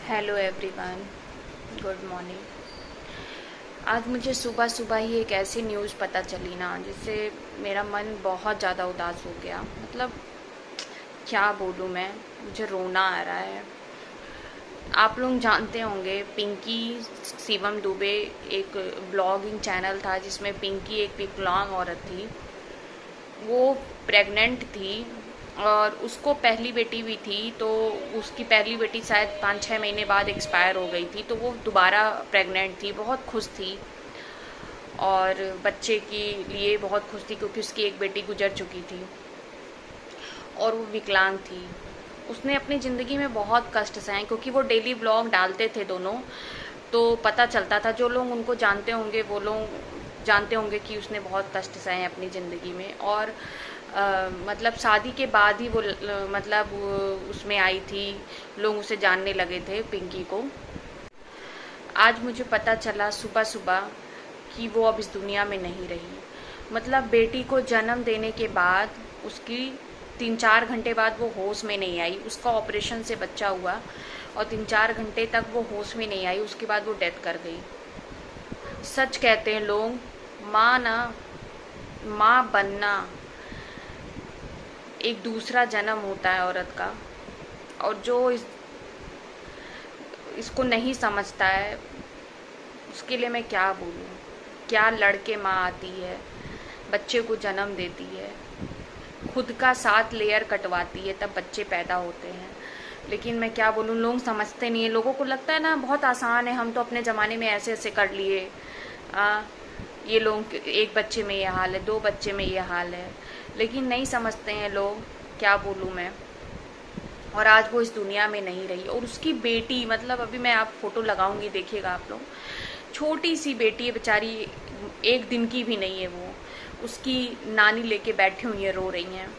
Hello everyone, good morning. आज मुझे सुबह सुबह ही एक ऐसी न्यूज़ पता चली ना, जिससे मेरा मन बहुत ज़्यादा उदास हो गया। मतलब क्या बोलूँ मैं, मुझे रोना आ रहा है। आप लोग जानते होंगे पिंकी शिवम दुबे, एक ब्लॉगिंग चैनल था जिसमें पिंकी एक विकलांग औरत थी। वो प्रेग्नेंट थी और उसको पहली बेटी भी थी, तो उसकी पहली बेटी शायद 5-6 महीने बाद एक्सपायर हो गई थी, तो वो दोबारा प्रेग्नेंट थी। बहुत खुश थी और बच्चे के लिए बहुत खुश थी, क्योंकि उसकी एक बेटी गुजर चुकी थी और वो विकलांग थी। उसने अपनी ज़िंदगी में बहुत कष्ट सहे, क्योंकि वो डेली ब्लॉग डालते थे दोनों, तो पता चलता था। जो लोग उनको जानते होंगे वो लोग जानते होंगे कि उसने बहुत कष्ट सहे अपनी ज़िंदगी में। और मतलब शादी के बाद ही वो मतलब उसमें आई थी, लोग उसे जानने लगे थे, पिंकी को। आज मुझे पता चला सुबह सुबह कि वो अब इस दुनिया में नहीं रही। मतलब बेटी को जन्म देने के बाद उसकी 3-4 घंटे बाद वो होश में नहीं आई। उसका ऑपरेशन से बच्चा हुआ और 3-4 घंटे तक वो होश में नहीं आई। उसके बाद वो डेथ कर गई। सच कहते हैं लोग, माँ बनना एक दूसरा जन्म होता है औरत का। और जो इसको नहीं समझता है, उसके लिए मैं क्या बोलूँ। क्या लड़के माँ आती है, बच्चे को जन्म देती है, खुद का 7 लेयर कटवाती है, तब बच्चे पैदा होते हैं। लेकिन मैं क्या बोलूँ, लोग समझते नहीं है। लोगों को लगता है ना बहुत आसान है, हम तो अपने ज़माने में ऐसे ऐसे कर लिए। ये लोग, एक बच्चे में ये हाल है, 2 बच्चे में ये हाल है, लेकिन नहीं समझते हैं लोग। क्या बोलूँ मैं। और आज वो इस दुनिया में नहीं रही। और उसकी बेटी, मतलब अभी मैं आप फोटो लगाऊंगी, देखिएगा आप लोग। छोटी सी बेटी है बेचारी, एक दिन की भी नहीं है वो। उसकी नानी लेके बैठी हुई है, रो रही हैं।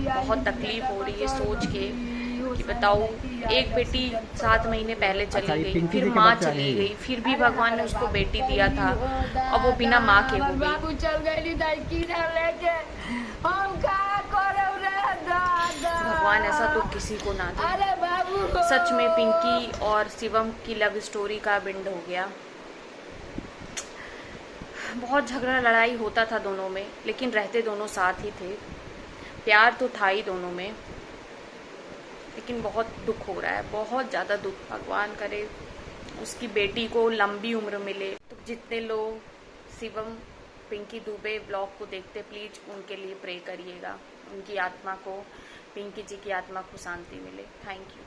बहुत तकलीफ हो रही है सोच के कि बताओ, एक बेटी 7 महीने पहले चली गई, फिर माँ चली गई, फिर भी भगवान ने उसको बेटी दिया था और वो बिना माँ के हो गई। भगवान ऐसा तो किसी को ना दे। सच में पिंकी और शिवम की लव स्टोरी का बिंड हो गया। बहुत झगड़ा लड़ाई होता था दोनों में, लेकिन रहते दोनों साथ ही थे। प्यार तो था ही दोनों में, लेकिन बहुत दुख हो रहा है, बहुत ज़्यादा दुख। भगवान करे उसकी बेटी को लंबी उम्र मिले। तो जितने लोग शिवम पिंकी दुबे ब्लॉग को देखते, प्लीज़ उनके लिए प्रे करिएगा। उनकी आत्मा को, पिंकी जी की आत्मा को शांति मिले। Thank you.